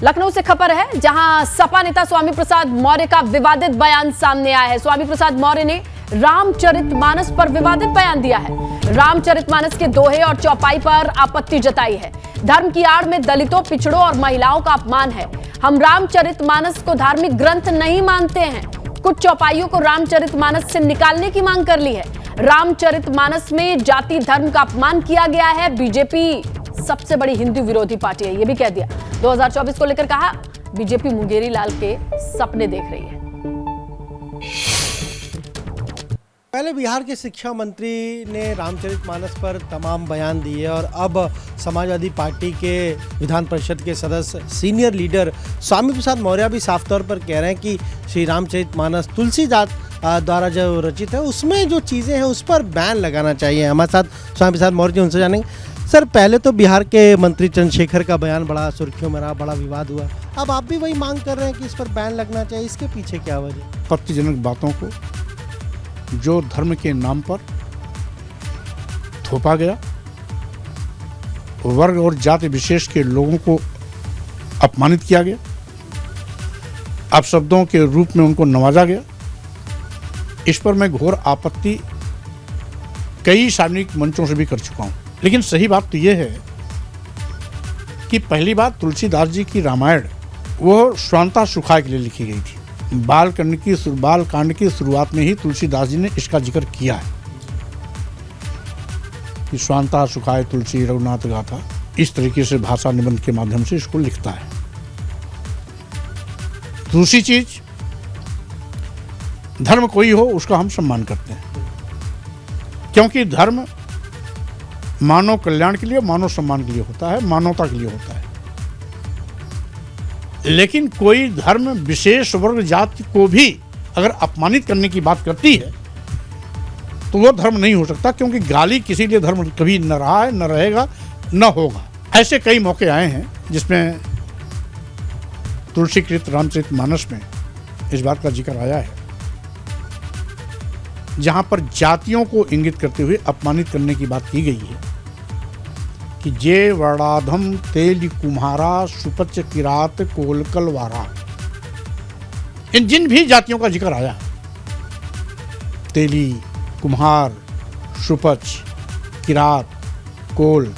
लखनऊ से खबर है जहां सपा नेता स्वामी प्रसाद मौर्य का विवादित बयान सामने आया है। स्वामी प्रसाद मौर्य ने रामचरितमानस पर विवादित बयान दिया है। रामचरितमानस के दोहे और चौपाई पर आपत्ति जताई है। धर्म की आड़ में दलितों, पिछड़ों और महिलाओं का अपमान है। हम रामचरितमानस को धार्मिक ग्रंथ नहीं मानते हैं। कुछ चौपाइयों को रामचरितमानस से निकालने की मांग कर ली है। रामचरितमानस में जाति धर्म का अपमान किया गया है। बीजेपी सबसे बड़ी हिंदू विरोधी पार्टी है, यह भी कह दिया। 2024 को लेकर कहा, बीजेपी मुंगेरी लाल के सपने देख रही है। पहले बिहार के शिक्षा मंत्री ने रामचरितमानस पर तमाम बयान दिए और अब समाजवादी पार्टी के विधान परिषद के सदस्य सीनियर लीडर स्वामी प्रसाद मौर्य भी साफ तौर पर कह रहे हैं कि श्री रामचरितमानस तुलसीदास द्वारा जो रचित है उसमें जो चीज़ें हैं उस पर बैन लगाना चाहिए। हमारे साथ स्वामी प्रसाद मौर्य जी, उनसे जानेंगे। सर, पहले तो बिहार के मंत्री चंद्रशेखर का बयान बड़ा सुर्खियों में रहा, बड़ा विवाद हुआ। अब आप भी वही मांग कर रहे हैं कि इस पर बैन लगना चाहिए, इसके पीछे क्या वजह? आपत्तिजनक बातों को जो धर्म के नाम पर थोपा गया, वर्ग और जाति विशेष के लोगों को अपमानित किया गया, अपशब्दों के रूप में उनको नवाजा गया, इस पर मैं घोर आपत्ति कई सार्वजनिक मंचों से भी कर चुका हूं। लेकिन सही बात तो यह है कि पहली बात, तुलसीदास जी की रामायण वो स्वांता सुखाय के लिए लिखी गई थी। बाल कांड की शुरुआत में ही तुलसीदास जी ने इसका जिक्र किया है कि स्वांता सुखाय तुलसी रघुनाथ गाथा, इस तरीके से भाषा निबंध के माध्यम से इसको लिखता है। दूसरी चीज, धर्म कोई हो उसका हम सम्मान करते हैं, क्योंकि धर्म मानव कल्याण के लिए, मानव सम्मान के लिए होता है, मानवता के लिए होता है। लेकिन कोई धर्म विशेष वर्ग जाति को भी अगर अपमानित करने की बात करती है तो वो धर्म नहीं हो सकता, क्योंकि गाली किसी लिए धर्म कभी न रहा है, न रहेगा, न होगा। ऐसे कई मौके आए हैं जिसमें तुलसीकृत रामचरितमानस में इस बात का जिक्र आया है, जहां पर जातियों को इंगित करते हुए अपमानित करने की बात की गई है कि जे वर्णाधम तेली कुम्हारा सुपच किरात कोलकलवारा। इन जिन भी जातियों का जिक्र आया, तेली, कुम्हार, सुपच, किरात, कोल,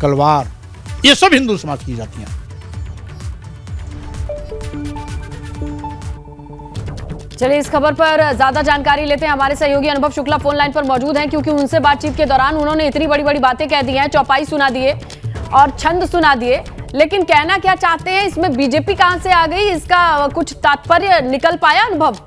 कलवार, ये सब हिंदू समाज की जातियां। चलिए इस खबर पर ज्यादा जानकारी लेते हैं। हमारे सहयोगी अनुभव शुक्ला फोन लाइन पर मौजूद हैं, क्योंकि उनसे बातचीत के दौरान उन्होंने इतनी बड़ी बड़ी बातें कह दी हैं, चौपाई सुना दिए और छंद सुना दिए, लेकिन कहना क्या चाहते हैं, इसमें बीजेपी कहां से आ गई, इसका कुछ तात्पर्य निकल पाया अनुभव?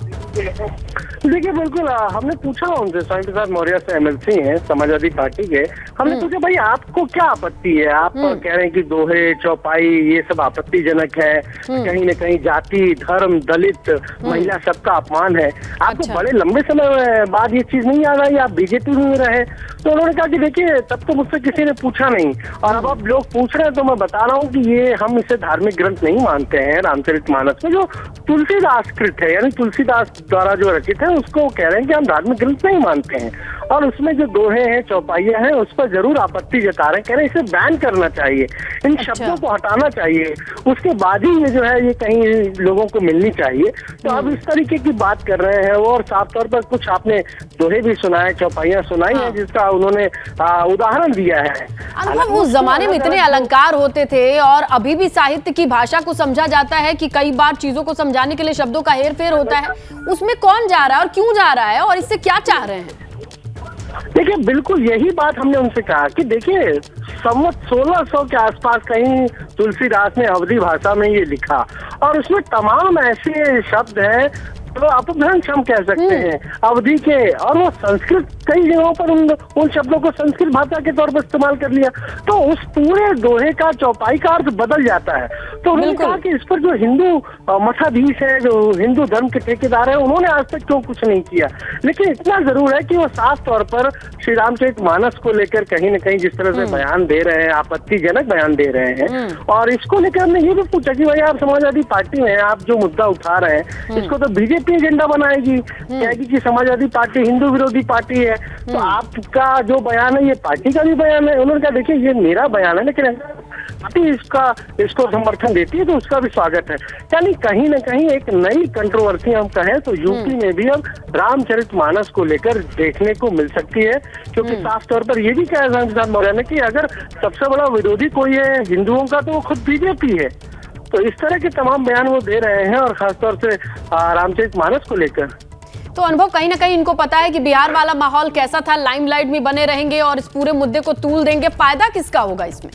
देखिए, बिल्कुल हमने पूछा उनसे, स्वामी प्रसाद मौर्य से एमएलसी हैं समाजवादी पार्टी के, हमने पूछा भाई आपको क्या आपत्ति है? आप कह रहे हैं कि दोहे, चौपाई ये सब आपत्तिजनक है, कहीं न कहीं जाति, धर्म, दलित, महिला सबका अपमान है। आपको बड़े लंबे समय बाद ये चीज नहीं याद आई, आप बीजेपी में रहे। तो उन्होंने कहा कि देखिए, तब तो मुझसे किसी ने पूछा नहीं, और अब लोग पूछ रहे हैं तो मैं बता रहा हूँ कि ये हम इसे धार्मिक ग्रंथ नहीं मानते हैं। रामचरितमानस में जो तुलसीदास कृत है, यानी तुलसीदास द्वारा जो रचित है, उसको कह रहे हैं कि हम धार्मिक ग्रंथ नहीं मानते हैं, और उसमें जो दोहे हैं, चौपाइयां हैं, उस पर जरूर आपत्ति जता रहे हैं। कह रहे हैं इसे बैन करना चाहिए, इन शब्दों को हटाना चाहिए, उसके बाद ही ये जो है ये कहीं लोगों को मिलनी चाहिए। तो अब इस तरीके की बात कर रहे हैं वो, और साफ तौर पर कुछ आपने दोहे भी सुनाए, चौपाइयां सुनाई है, जिसका उन्होंने उदाहरण दिया है। अनुभव, उस जमाने में इतने अलंकार होते थे, और अभी भी साहित्य की भाषा को समझा जाता है कि कई बार चीजों को समझाने के लिए शब्दों का हेरफेर होता है। उसमें कौन जा रहा है और क्यों जा रहा है, और इससे क्या चाह रहे हैं? देखिए, बिल्कुल यही बात हमने उनसे कहा कि देखिए, संवत 1600 के आसपास कहीं तुलसीदास ने अवधी भाषा में ये लिखा, और उसमें तमाम ऐसे शब्द हैं तो अपभ्रंश हम कह सकते हैं अवधि के, और वो संस्कृत कई जगहों पर उन शब्दों को संस्कृत भाषा के तौर पर इस्तेमाल कर लिया, तो उस पूरे दोहे का, चौपाई का अर्थ बदल जाता है। तो उन्होंने कहा कि इस पर जो हिंदू मठाधीश है, जो हिंदू धर्म के ठेकेदार है, उन्होंने आज तक क्यों कुछ नहीं किया। लेकिन इतना जरूर है कि वो साफ तौर पर श्री रामचरितमानस को लेकर कहीं न कहीं जिस तरह से बयान दे रहे हैं, आपत्तिजनक बयान दे रहे हैं, और इसको लेकर हमने ये भी पूछा कि भाई आप समाजवादी पार्टी में आप जो मुद्दा उठा रहे हैं, इसको तो बीजेपी एजेंडा बनाएगी, कहेगी कि समाजवादी पार्टी हिंदू विरोधी पार्टी है, तो आपका जो बयान है ये पार्टी का भी बयान है। उन्होंने कहा देखिए, ये मेरा बयान है, लेकिन पार्टी इसको समर्थन देती है तो उसका भी स्वागत है। यानी कहीं ना कहीं एक नई कंट्रोवर्सी हम कहें तो यूपी में भी अब रामचरितमानस को लेकर देखने को मिल सकती है, क्योंकि साफ तौर पर ये भी कहा स्वामी प्रसाद मौर्य ने कि अगर सबसे बड़ा विरोधी कोई है हिंदुओं का तो वो खुद बीजेपी है। तो इस तरह के तमाम बयान वो दे रहे हैं, और खासतौर से रामचरितमानस को लेकर। तो अनुभव, कहीं ना कहीं इनको पता है कि बिहार वाला माहौल कैसा था, लाइमलाइट में बने रहेंगे और इस पूरे मुद्दे को तूल देंगे। फायदा किसका होगा इसमें?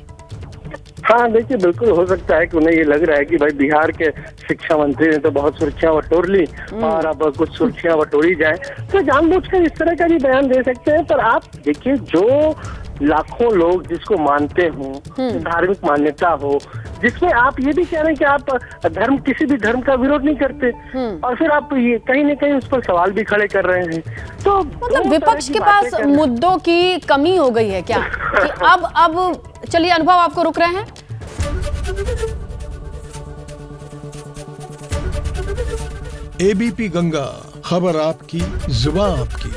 हाँ देखिए, बिल्कुल हो सकता है कि उन्हें ये लग रहा है कि भाई बिहार के शिक्षा मंत्री ने तो बहुत सुर्खियां बटोर ली और अब कुछ सुर्खियां बटोरी जाए, तो जानबूझकर इस तरह का भी बयान दे सकते हैं। पर आप देखिए, जो लाखों लोग जिसको मानते हो, धार्मिक मान्यता हो, जिसमें आप ये भी कह रहे हैं कि आप किसी भी धर्म का विरोध नहीं करते, और फिर आप ये कहीं न कहीं उस पर सवाल भी खड़े कर रहे हैं, तो मतलब विपक्ष के पास मुद्दों की कमी हो गई है क्या? कि अब चलिए अनुभव, आपको रुक रहे हैं। एबीपी गंगा, खबर आपकी, जुबान आपकी।